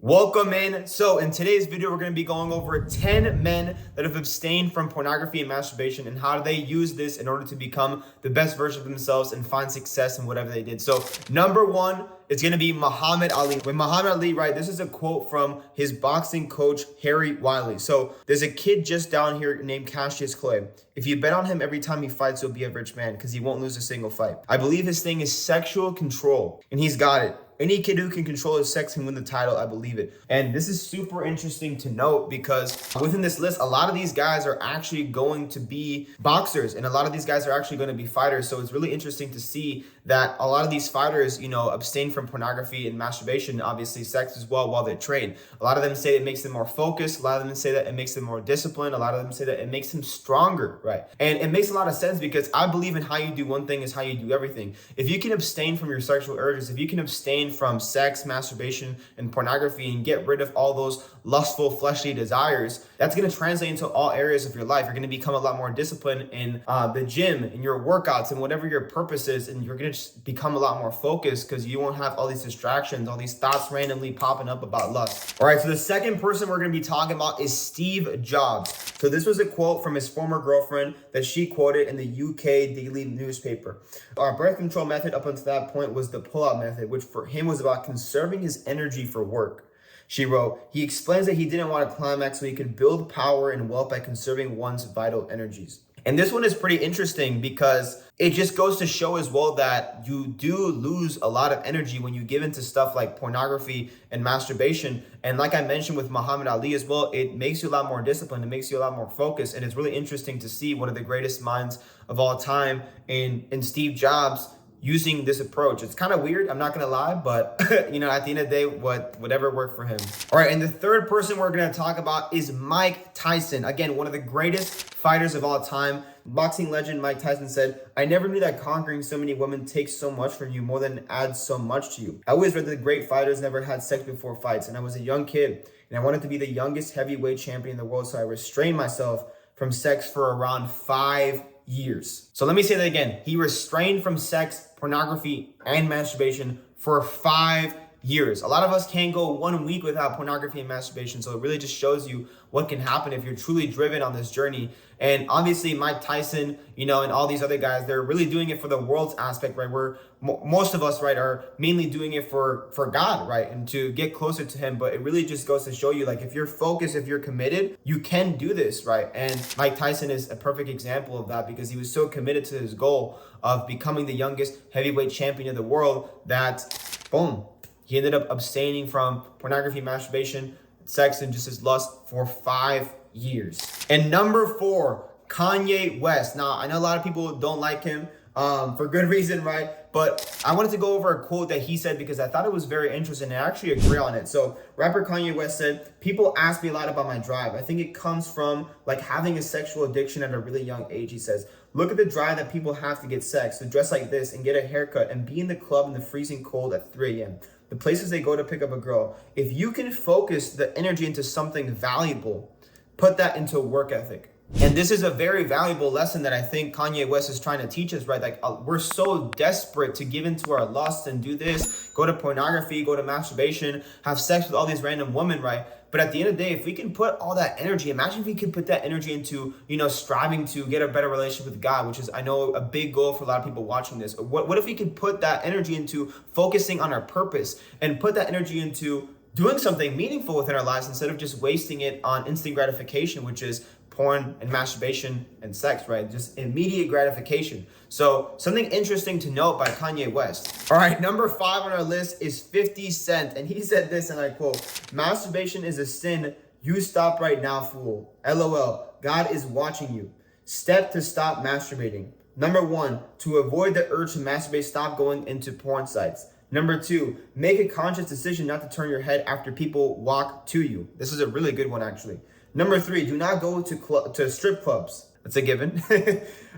Welcome in. So in today's video, we're going to be going over 10 men that have abstained from pornography and masturbation and how they use this in order to become the best version of themselves and find success in whatever they did. So number one, it's going to be Muhammad Ali. When Muhammad Ali, right, this is a quote from his boxing coach, Harry Wiley. So there's a kid just down here named Cassius Clay. If you bet on him every time he fights, you'll be a rich man because he won't lose a single fight. I believe his thing is sexual control, and he's got it. Any kid who can control his sex can win the title, I believe it. And this is super interesting to note because within this list, a lot of these guys are actually going to be boxers and a lot of these guys are actually going to be fighters. So it's really interesting to see that a lot of these fighters, abstain from pornography and masturbation, obviously sex as well, while they train. A lot of them say it makes them more focused. A lot of them say that it makes them more disciplined. A lot of them say that it makes them stronger, right? And it makes a lot of sense because I believe in how you do one thing is how you do everything. If you can abstain from your sexual urges, if you can abstain from sex, masturbation, and pornography and get rid of all those lustful, fleshly desires, that's going to translate into all areas of your life. You're going to become a lot more disciplined in the gym, in your workouts, and whatever your purpose is, and you're going to just become a lot more focused because you won't have all these distractions, all these thoughts randomly popping up about lust. All right, so the second person we're going to be talking about is Steve Jobs. So this was a quote from his former girlfriend that she quoted in the UK daily newspaper. Our birth control method up until that point was the pull-out method, which for him was about conserving his energy for work. She wrote, he explains that he didn't want to climax so he could build power and wealth by conserving one's vital energies. And this one is pretty interesting because it just goes to show as well that you do lose a lot of energy when you give into stuff like pornography and masturbation. And like I mentioned with Muhammad Ali as well, it makes you a lot more disciplined. It makes you a lot more focused. And it's really interesting to see one of the greatest minds of all time in Steve Jobs using this approach. It's kind of weird, I'm not gonna lie, but at the end of the day, whatever worked for him. All right, and the third person we're gonna talk about is Mike Tyson. Again, one of the greatest fighters of all time. Boxing legend Mike Tyson said, I never knew that conquering so many women takes so much from you, more than it adds so much to you. I always read that the great fighters never had sex before fights, and I was a young kid, and I wanted to be the youngest heavyweight champion in the world, so I restrained myself from sex for around 5 years. So let me say that again. He restrained from sex, pornography, and masturbation for 5 years. A lot of us can't go 1 week without pornography and masturbation. So it really just shows you what can happen if you're truly driven on this journey. And obviously Mike Tyson, and all these other guys, they're really doing it for the world's aspect, right? Where most of us, right, are mainly doing it for God, right? And to get closer to him. But it really just goes to show you, like, if you're focused, if you're committed, you can do this, right? And Mike Tyson is a perfect example of that because he was so committed to his goal of becoming the youngest heavyweight champion of the world that, boom, he ended up abstaining from pornography, masturbation, sex, and just his lust for 5 years. And number 4, Kanye West. Now, I know a lot of people don't like him for good reason, right? But I wanted to go over a quote that he said because I thought it was very interesting and I actually agree on it. So rapper Kanye West said, people ask me a lot about my drive. I think it comes from like having a sexual addiction at a really young age. He says, look at the drive that people have to get sex, to dress like this and get a haircut and be in the club in the freezing cold at 3 a.m. The places they go to pick up a girl. If you can focus the energy into something valuable, put that into work ethic. And this is a very valuable lesson that I think Kanye West is trying to teach us, right? Like we're so desperate to give into our lust and do this, go to pornography, go to masturbation, have sex with all these random women, right? But at the end of the day, if we can put all that energy, imagine if we could put that energy into, striving to get a better relationship with God, which is, I know, a big goal for a lot of people watching this. What if we could put that energy into focusing on our purpose and put that energy into doing something meaningful within our lives instead of just wasting it on instant gratification, which is porn and masturbation and sex, right? Just immediate gratification. So something interesting to note by Kanye West. All right, number 5 on our list is 50 Cent. And he said this, and I quote, masturbation is a sin. You stop right now, fool. LOL. God is watching you. Step to stop masturbating. Number 1, to avoid the urge to masturbate, stop going into porn sites. Number 2, make a conscious decision not to turn your head after people walk to you. This is a really good one, actually. Number 3, do not go to strip clubs. That's a given.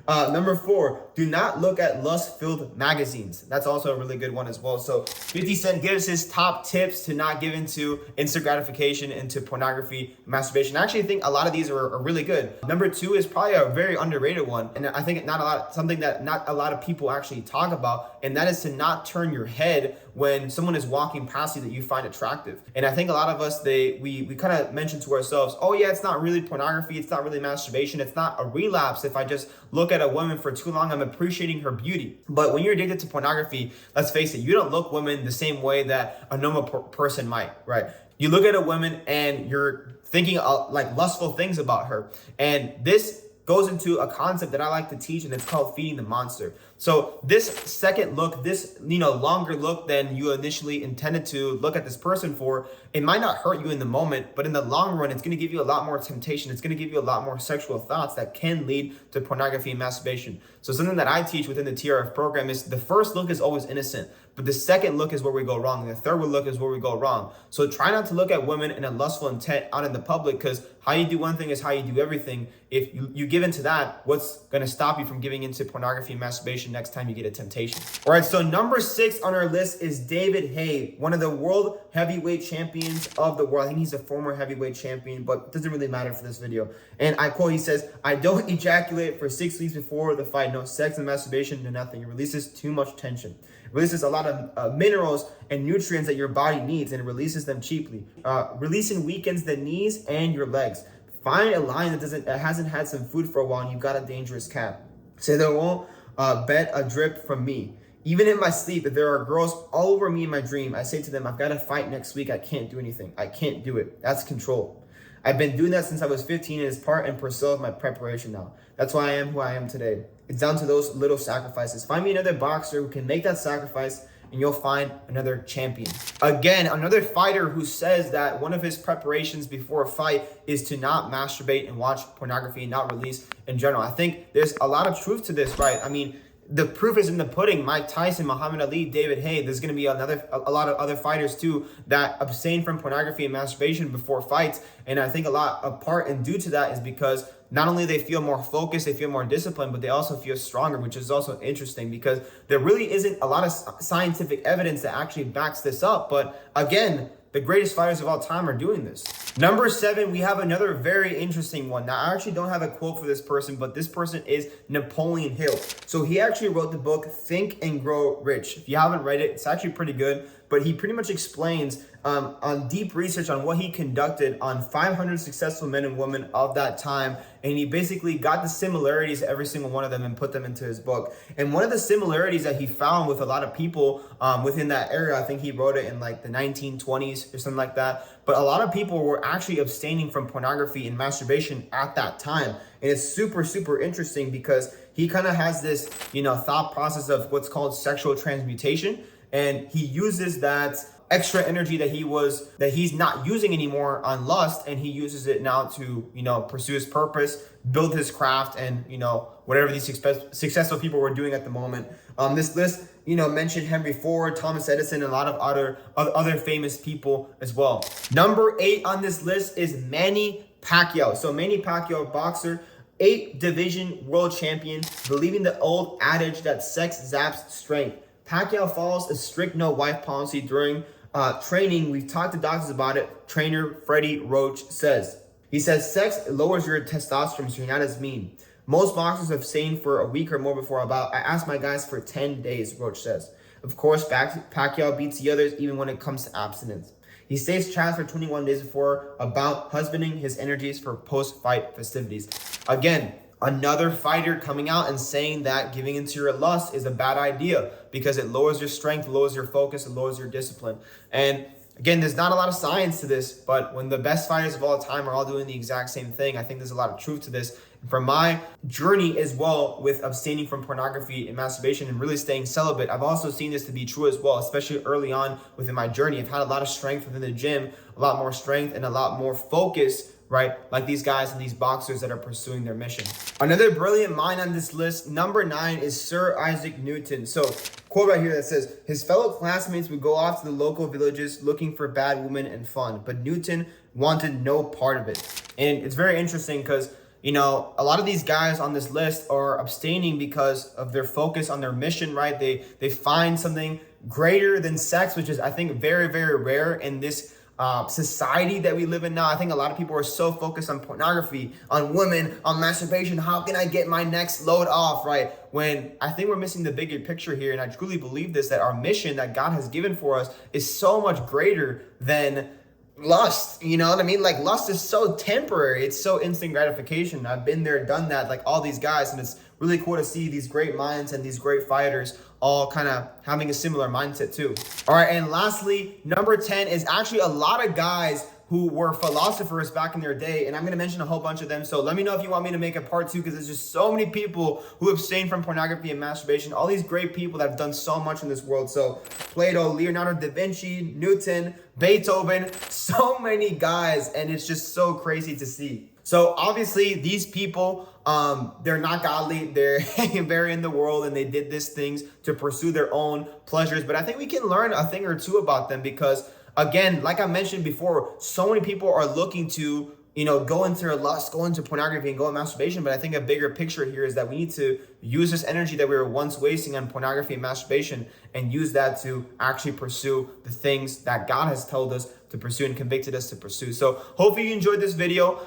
Number 4, do not look at lust-filled magazines. That's also a really good one as well. So 50 Cent gives his top tips to not give into instant gratification, into pornography, masturbation. I actually think a lot of these are really good. Number 2 is probably a very underrated one. And I think something that not a lot of people actually talk about. and that is to not turn your head when someone is walking past you that you find attractive. And I think a lot of us, we kind of mention to ourselves, oh yeah, it's not really pornography, it's not really masturbation, it's not a relapse if I just look at a woman for too long, I'm appreciating her beauty. But when you're addicted to pornography, let's face it, you don't look women the same way that a normal person might, right? You look at a woman and you're thinking like lustful things about her. And this goes into a concept that I like to teach, and it's called feeding the monster. So this second look, this longer look than you initially intended to look at this person for, it might not hurt you in the moment, but in the long run, it's going to give you a lot more temptation. It's going to give you a lot more sexual thoughts that can lead to pornography and masturbation. So something that I teach within the TRF program is the first look is always innocent, but the second look is where we go wrong. And the third look is where we go wrong. So try not to look at women in a lustful intent out in the public, because how you do one thing is how you do everything. If you give into that, what's going to stop you from giving into pornography and masturbation next time you get a temptation? All right, so number 6 on our list is David Haye, one of the world heavyweight champions of the world. I think he's a former heavyweight champion, but it doesn't really matter for this video. And I quote, he says, "I don't ejaculate for 6 weeks before the fight. No sex and masturbation, no nothing. It releases too much tension. It releases a lot of minerals and nutrients that your body needs, and it releases them cheaply. Releasing weakens the knees and your legs. Find a lion that hasn't had some food for a while, and you've got a dangerous cat. Say they won't bet a drip from me. Even in my sleep, if there are girls all over me in my dream, I say to them, I've got to fight next week. I can't do anything. I can't do it. That's control. I've been doing that since I was 15, and it's part and parcel of my preparation now. That's why I am who I am today. It's down to those little sacrifices. Find me another boxer who can make that sacrifice, and you'll find another champion." Again, another fighter who says that one of his preparations before a fight is to not masturbate and watch pornography and not release in general. I think there's a lot of truth to this, right? I mean, the proof is in the pudding. Mike Tyson, Muhammad Ali, David Haye. There's going to be a lot of other fighters too that abstain from pornography and masturbation before fights. And I think a part and due to that is because not only they feel more focused, they feel more disciplined, but they also feel stronger, which is also interesting because there really isn't a lot of scientific evidence that actually backs this up. But again, the greatest fighters of all time are doing this. Number 7, we have another very interesting one. Now, I actually don't have a quote for this person, but this person is Napoleon Hill. So he actually wrote the book Think and Grow Rich. If you haven't read it, it's actually pretty good. But he pretty much explains on deep research on what he conducted on 500 successful men and women of that time. And he basically got the similarities of every single one of them and put them into his book. And one of the similarities that he found with a lot of people within that era, I think he wrote it in like the 1920s or something like that. But a lot of people were actually abstaining from pornography and masturbation at that time. And it's super, super interesting because he kind of has this, thought process of what's called sexual transmutation. And he uses that extra energy that he's not using anymore on lust, and he uses it now to, pursue his purpose, build his craft, and, whatever these successful people were doing at the moment. This list, mentioned Henry Ford, Thomas Edison, and a lot of other famous people as well. Number 8 on this list is Manny Pacquiao. So Manny Pacquiao, boxer, 8-division world champion, believing the old adage that sex zaps strength. Pacquiao follows a strict no-wife policy during training. We've talked to doctors about it. Trainer Freddie Roach says. He says, sex lowers your testosterone, so you're not as mean. Most boxers abstain for a week or more before a bout. I asked my guys for 10 days, Roach says. Of course, Pacquiao beats the others even when it comes to abstinence. He stays chapped for 21 days before a bout, husbanding his energies for post-fight festivities. Again, another fighter coming out and saying that giving into your lust is a bad idea because it lowers your strength, lowers your focus, and lowers your discipline. And again, there's not a lot of science to this, but when the best fighters of all time are all doing the exact same thing, I think there's a lot of truth to this. And from my journey as well with abstaining from pornography and masturbation and really staying celibate, I've also seen this to be true as well, especially early on within my journey. I've had a lot of strength within the gym, a lot more strength and a lot more focus, right? Like these guys and these boxers that are pursuing their mission. Another brilliant mind on this list, number 9, is Sir Isaac Newton. So, quote right here that says, his fellow classmates would go off to the local villages looking for bad women and fun, but Newton wanted no part of it. And it's very interesting because, a lot of these guys on this list are abstaining because of their focus on their mission, right? They find something greater than sex, which is, I think, very, very rare in this society that we live in now. I think a lot of people are so focused on pornography, on women, on masturbation. How can I get my next load off, right? When I think we're missing the bigger picture here. And I truly believe this, that our mission that God has given for us is so much greater than lust. You know what I mean? Like, lust is so temporary. It's so instant gratification. I've been there, done that, like all these guys. And it's really cool to see these great minds and these great fighters all kind of having a similar mindset too. All right, and lastly, number 10 is actually a lot of guys who were philosophers back in their day, and I'm going to mention a whole bunch of them. So let me know if you want me to make a part 2, because there's just so many people who abstain from pornography and masturbation, all these great people that have done so much in this world. So Plato, Leonardo da Vinci, Newton, Beethoven, so many guys, and it's just so crazy to see. So obviously these people, they're not godly, they're very in the world, and they did these things to pursue their own pleasures. But I think we can learn a thing or two about them, because again, like I mentioned before, so many people are looking to, you know, go into lust, go into pornography, and go into masturbation. But I think a bigger picture here is that we need to use this energy that we were once wasting on pornography and masturbation and use that to actually pursue the things that God has told us to pursue and convicted us to pursue. So hopefully you enjoyed this video.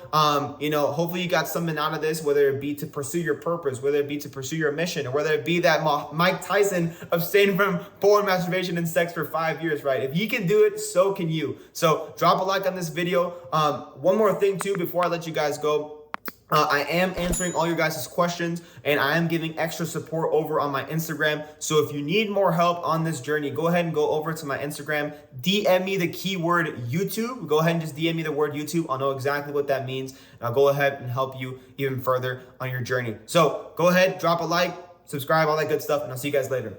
You know, hopefully you got something out of this, whether it be to pursue your purpose, whether it be to pursue your mission, or whether it be that Mike Tyson abstained from porn, masturbation, and sex for 5 years, right? If he can do it, so can you. So drop a like on this video. One more thing too, before I let you guys go. I am answering all your guys' questions, and I am giving extra support over on my Instagram. So if you need more help on this journey, go ahead and go over to my Instagram, DM me the keyword YouTube. Go ahead and just DM me the word YouTube. I'll know exactly what that means, and I'll go ahead and help you even further on your journey. So go ahead, drop a like, subscribe, all that good stuff, and I'll see you guys later.